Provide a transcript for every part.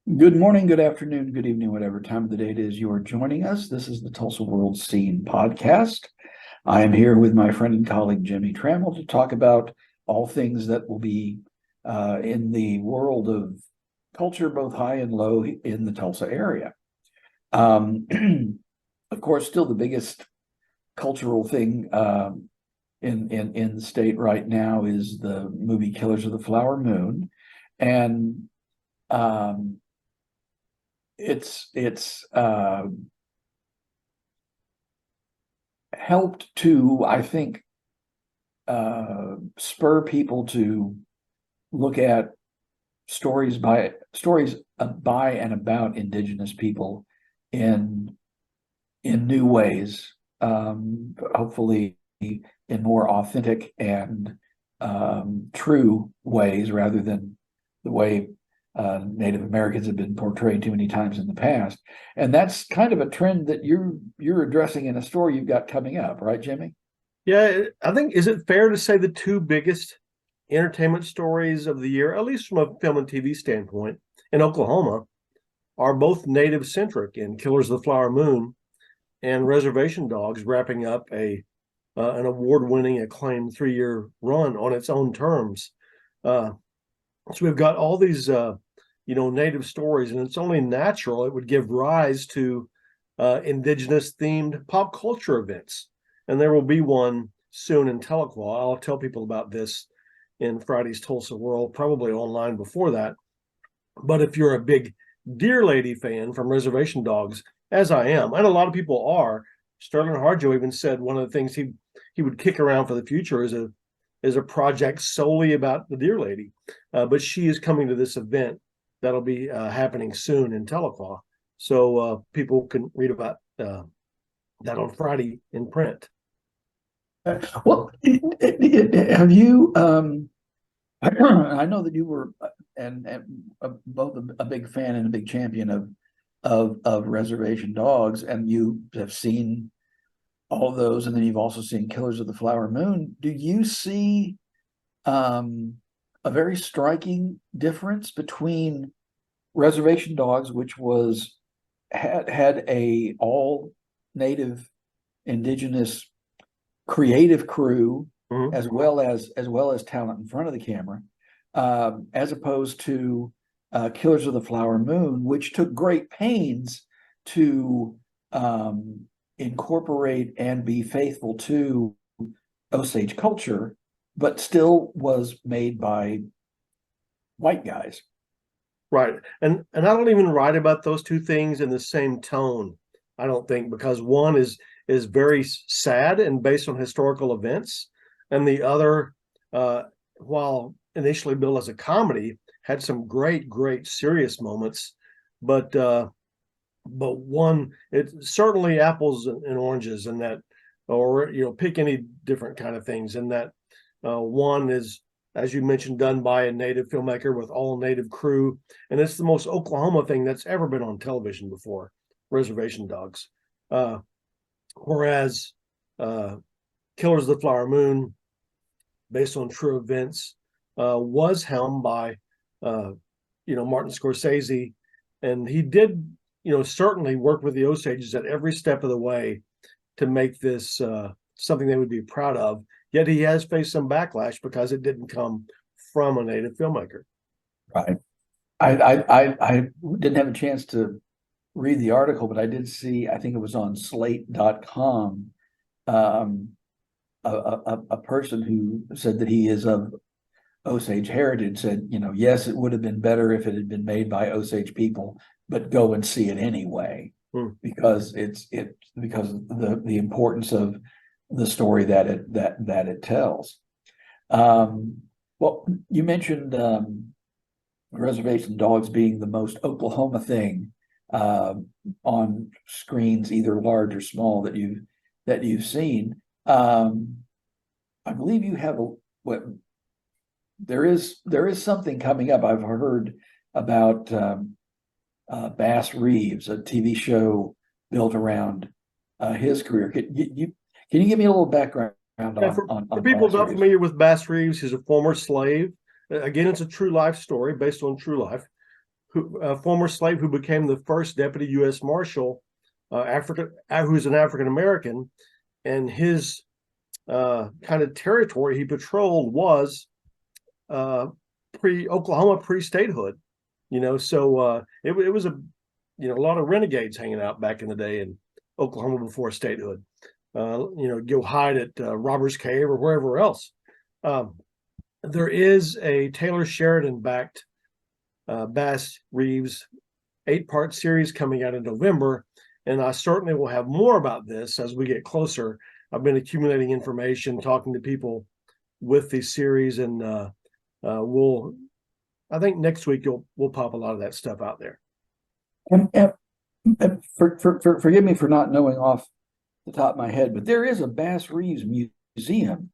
Good morning, good afternoon, good evening, whatever time of the day it is you are joining us. This is the Tulsa World Scene podcast. I am here with my friend and colleague Jimmy Trammell to talk about all things that will be in the world of culture, both high and low in the Tulsa area. Um, of course, still the biggest cultural thing in the state right now is the movie Killers of the Flower Moon, and um, it's helped to, I think, spur people to look at stories by and about Indigenous people in new ways, hopefully in more authentic and true ways rather than the way Native Americans have been portrayed too many times in the past. And that's kind of a trend that you're addressing in a story you've got coming up, right, Jimmy? Yeah, I think, is it fair to say the two biggest entertainment stories of the year, at least from a film and TV standpoint, in Oklahoma, are both native centric in Killers of the Flower Moon and Reservation Dogs, wrapping up a an award winning, acclaimed 3 year run on its own terms. Uh, so we've got all these native stories, and it's only natural it would give rise to indigenous themed pop culture events. And there will be one soon in Tahlequah. I'll tell people about this in Friday's Tulsa World, probably online before that. But if you're a big Deer Lady fan from Reservation Dogs, as I am, and a lot of people are, Sterling Harjo even said one of the things he would kick around for the future is a project solely about the Deer Lady. But she is coming to this event that'll be happening soon in Tahlequah, so people can read about that on Friday in print. Well, have you? I know that you were and both a big fan and a big champion of Reservation Dogs, and you have seen all of those, and then you've also seen Killers of the Flower Moon. Do you see um, a very striking difference between Reservation Dogs, which had a all native indigenous creative crew Mhm. as well as talent in front of the camera, as opposed to Killers of the Flower Moon, which took great pains to incorporate and be faithful to Osage culture, but still was made by white guys. Right. And I don't even write about those two things in the same tone. I don't think, because one is very sad and based on historical events, and the other, while initially billed as a comedy, had some great serious moments. But one, it's certainly apples and oranges, and that, or pick any different kind of things. And that one is, as you mentioned, done by a native filmmaker with all native crew, and it's the most Oklahoma thing that's ever been on television before. Reservation Dogs, uh, whereas uh, Killers of the Flower Moon, based on true events, was helmed by Martin Scorsese, and he did certainly work with the Osages at every step of the way to make this something they would be proud of. Yet he has faced some backlash because it didn't come from a native filmmaker. Right. I didn't have a chance to read the article, but I did see, I think it was on slate.com, um, a person who said that he is of Osage heritage said, yes, it would have been better if it had been made by Osage people, but go and see it anyway, Hmm. because because of the importance of the story that it tells. Um, well, you mentioned Reservation Dogs being the most Oklahoma thing uh, on screens, either large or small, that you've seen. I believe you have what there is something coming up. I've heard about Bass Reeves, a TV show built around his career. Can you give me a little background on Yeah, for people Bass not Reeves? familiar with Bass Reeves, he's a former slave. Again, it's a true life story based on true life, a former slave who became the first deputy U.S. Marshal, who's an African American, and his kind of territory he patrolled was Oklahoma pre-statehood. So it was a lot of renegades hanging out back in the day in Oklahoma before statehood. Go hide at Robbers Cave or wherever else. There is a Taylor Sheridan backed Bass Reeves 8-part series coming out in November, and I certainly will have more about this as we get closer. I've been accumulating information, talking to people with these series, and I think next week we'll pop a lot of that stuff out there. And forgive me for not knowing off the top of my head, but there is a Bass Reeves museum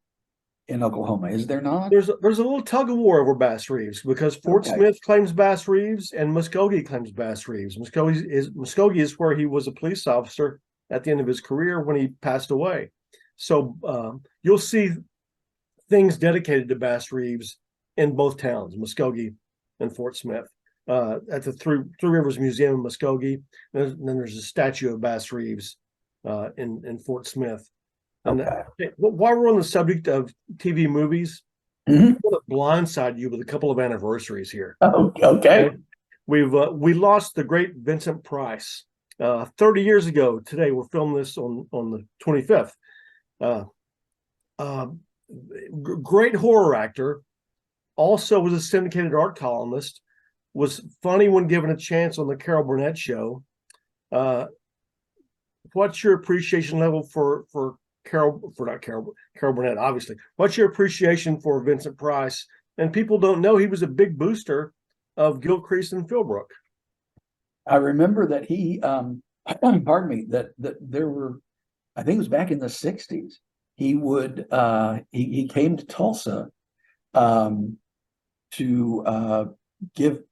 in Oklahoma, is there not? There's a little tug of war over Bass Reeves because Fort Smith claims Bass Reeves and Muskogee claims Bass Reeves. Muskogee is where he was a police officer at the end of his career when he passed away. So you'll see things dedicated to Bass Reeves in both towns, Muskogee and Fort Smith. At the Three Rivers Museum in Muskogee, and then there's a statue of Bass Reeves in Fort Smith. And while we're on the subject of TV movies, I want to blindside you with a couple of anniversaries here. Okay. We lost the great Vincent Price 30 years ago today. We're filming this on the 25th. Great horror actor, also was a syndicated art columnist, was funny when given a chance on the Carol Burnett show. What's your appreciation level for Carol Burnett, obviously? What's your appreciation for Vincent Price? And people don't know he was a big booster of Gilcrease and Philbrook. I remember that he, pardon me, that there were, I think it was back in the 60s, he would, he came to Tulsa to give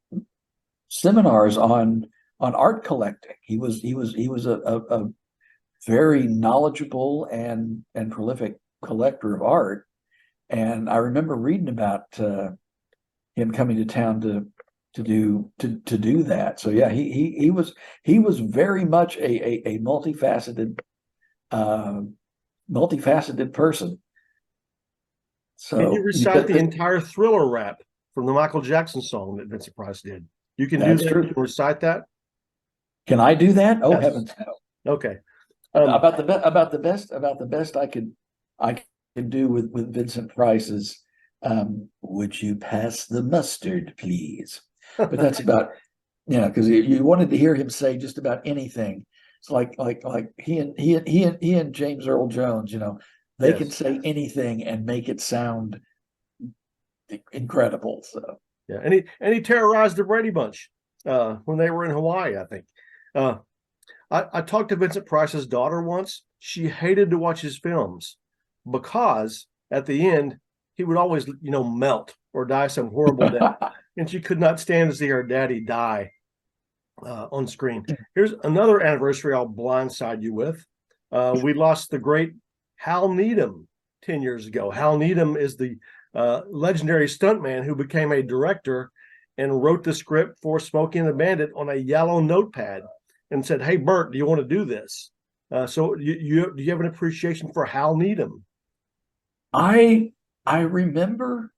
seminars on art collecting. He was a very knowledgeable and prolific collector of art, and I remember reading about him coming to town to do that. So yeah, he was very much a multifaceted person. So can you recite the entire Thriller rap from the Michael Jackson song that Vincent Price did? You can do that. True. You can recite that. Can I do that? Oh, yes. Heavens no. Okay. About the best I could do with Vincent Price is, would you pass the mustard, please? But that's about, because you wanted to hear him say just about anything. It's like he and James Earl Jones, they can say anything and make it sound incredible. So yeah, and he terrorized the Brady Bunch when they were in Hawaii, I think. I talked to Vincent Price's daughter once. She hated to watch his films because at the end he would always, melt or die some horrible death, and she could not stand to see her daddy die on screen. Here's another anniversary I'll blindside you with. We lost the great Hal Needham 10 years ago. Hal Needham is the legendary stuntman who became a director and wrote the script for Smokey and the Bandit on a yellow notepad and said, "Hey, Bert, do you want to do this?" So do you have an appreciation for Hal Needham? I remember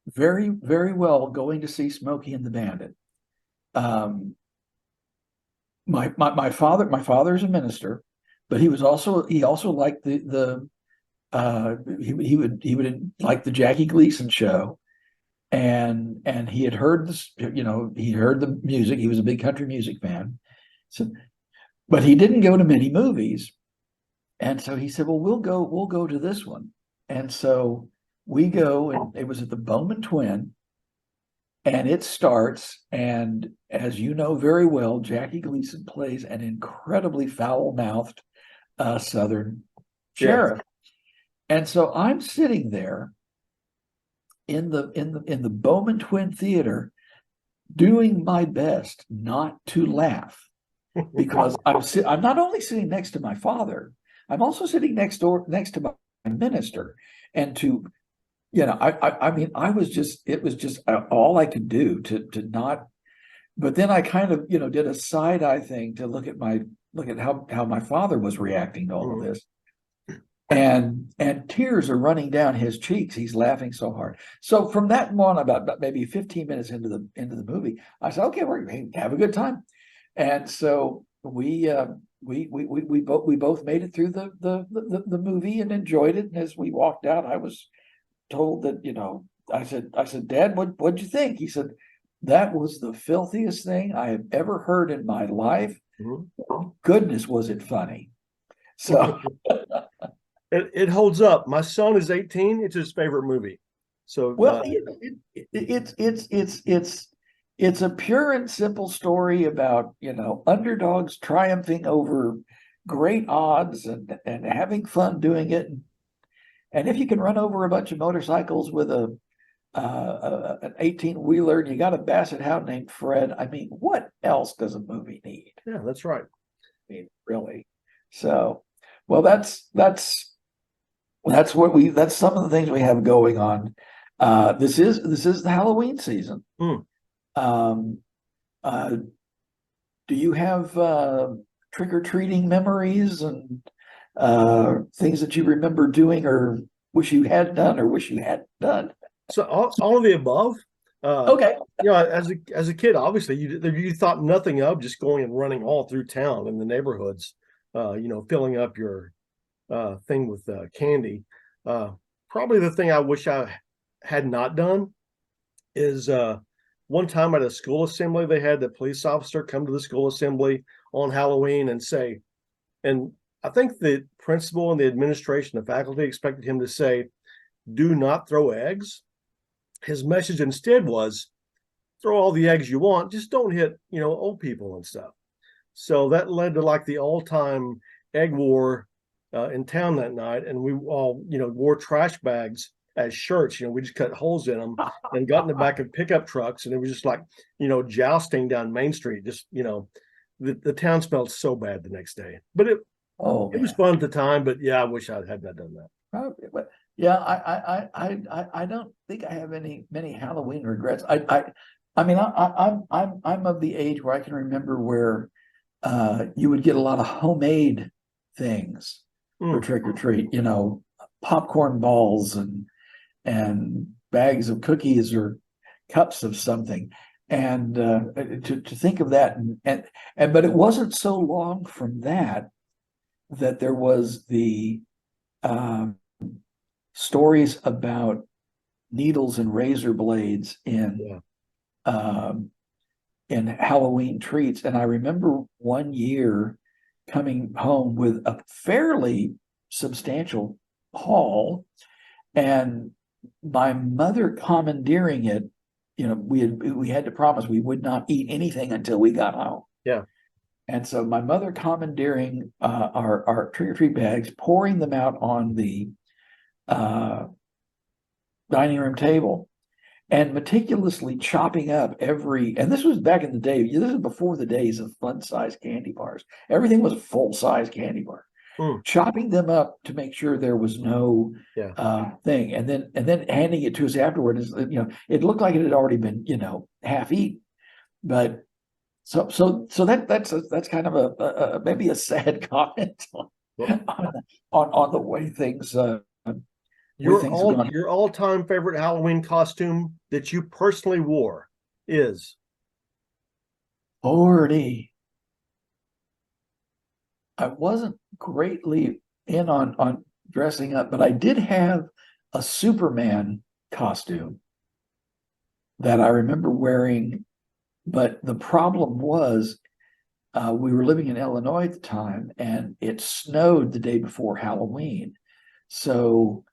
very, very well going to see Smokey and the Bandit. My father is a minister, but he also liked he would like the Jackie Gleason show, and he had heard this, he heard the music. He was a big country music fan, so, but he didn't go to many movies, and so he said, "Well, we'll go to this one," and so we go, and it was at the Bowman Twin, and it starts, and as you know very well, Jackie Gleason plays an incredibly foul-mouthed Southern sheriff. And so I'm sitting there in the Bowman Twin Theater doing my best not to laugh, because I'm not only sitting next to my father, I'm also sitting next to my minister, and I mean, it was just all I could do to not but then I kind of, did a side eye thing to look at how my father was reacting to all of Mhm. this. And tears are running down his cheeks. He's laughing so hard. So from that on, about maybe 15 minutes into the movie, I said, okay, we're going to have a good time. And so we both made it through the movie and enjoyed it. And as we walked out, I was told that, I said, Dad, what'd you think? He said, that was the filthiest thing I have ever heard in my life. Mhm. Goodness, was it funny? So, It holds up. My son is 18. It's his favorite movie. So well, it's a pure and simple story about, underdogs triumphing over great odds and having fun doing it. And if you can run over a bunch of motorcycles with an 18-wheeler and you got a basset hound named Fred, I mean, what else does a movie need? yeah, that's right. I mean, really. So, well, that's some of the things we have going on. This is the Halloween season. Mm. Um, uh, do you have trick-or-treating memories and things that you remember doing or wish you had done or wish you hadn't done? So all of the above. Okay. As a kid, obviously you thought nothing of just going and running all through town in the neighborhoods, filling up your thing with candy. Probably the thing I wish I had not done is one time at a school assembly, they had the police officer come to the school assembly on Halloween and say, and I think the principal and the administration, the faculty expected him to say, do not throw eggs. His message instead was, throw all the eggs you want, just don't hit, old people and stuff. So that led to like the all-time egg war in town that night, and we all, wore trash bags as shirts. We just cut holes in them and got in the back of pickup trucks, and it was just like, jousting down Main Street. Just, the town smelled so bad the next day, but Oh it was man. fun at the time. But yeah, I wish I had not done that. But yeah, I don't think I have many Halloween regrets. I mean, I'm of the age where I can remember where you would get a lot of homemade things for Mm. trick or treat, popcorn balls and bags of cookies or cups of something. And to think of that and but it wasn't so long from that there was the um, stories about needles and razor blades Yeah. um, in Halloween treats. And I remember one year coming home with a fairly substantial haul and my mother commandeering it. We had to promise we would not eat anything until we got home. Yeah. And so my mother commandeering our trick or treat bags, pouring them out on the uh, dining room table, and meticulously chopping up and this was back in the day. This is before the days of fun size candy bars. Everything was a full size candy bar. Mm. Chopping them up to make sure there was no Yeah. thing, and then handing it to us afterward. Is it looked like it had already been half eaten, but so that's kind of a maybe a sad comment Well, on the way things have gone. your all-time favorite Halloween costume that you personally wore is? Already, I wasn't greatly in on dressing up, but I did have a Superman costume that I remember wearing. But the problem was, we were living in Illinois at the time, and it snowed the day before Halloween. So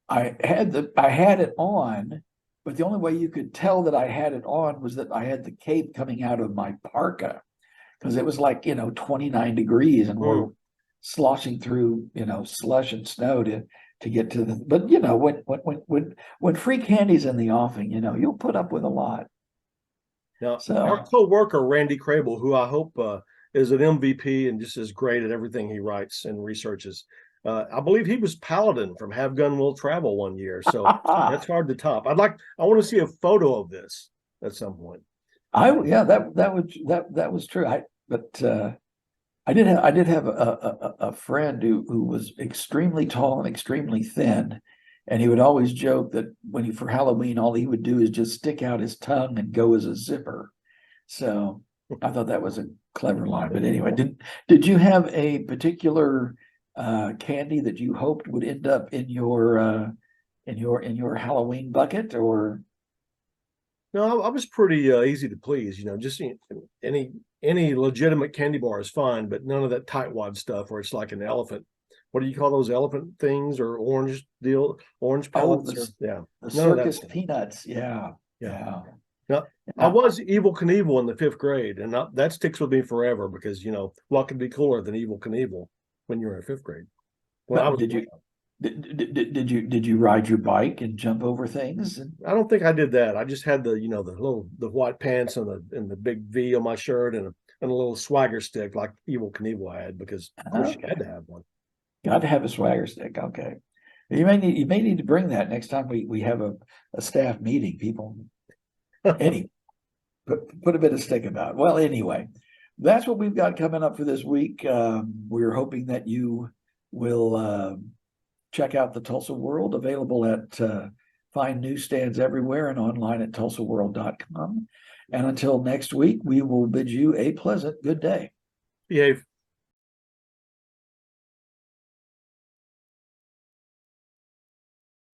I had it on, but the only way you could tell that I had it on was that I had the cape coming out of my parka because it was like 29 degrees and we're Mm. sloshing through slush and snow to get to the. But when free candy's in the offing, you'll put up with a lot. Now, our So co-worker Randy Crable, who I hope is an MVP and just is great at everything he writes and researches. I believe he was Paladin from Have Gun Will Travel one year, so that's hard to top. I want to see a photo of this at some point. Yeah, that was true. I did have a friend who was extremely tall and extremely thin, and he would always joke that when he for Halloween all he would do is just stick out his tongue and go as a zipper. So I thought that was a clever line. But anyway, did you have a particular candy that you hoped would end up in your in your Halloween bucket or? No, I was pretty easy to please. Just any any legitimate candy bar is fine, but none of that tightwad stuff where it's like an elephant. What do you call those elephant things or orange Oh, pellets? Or yeah, the none of that circus stuff. peanuts. Yeah, Yeah. yeah. No, I Yeah. was Evil Knievel in the fifth grade, and that sticks with me forever because what could be cooler than Evil Knievel when you're in fifth grade? When I But was, did you ride your bike and jump over things? I don't think I did that. I just had the white pants and the big V on my shirt and a little swagger stick like Evil Knievel had because of course you had Okay. to have one. Got to have a swagger stick. Okay. You may need to bring that next time we have a staff meeting. People, any put a bit of stick about it. Well, anyway, that's what we've got coming up for this week. We're hoping that you will check out the Tulsa World, available at fine newsstands everywhere and online at tulsaworld.com. And until next week, we will bid you a pleasant good day. Behave.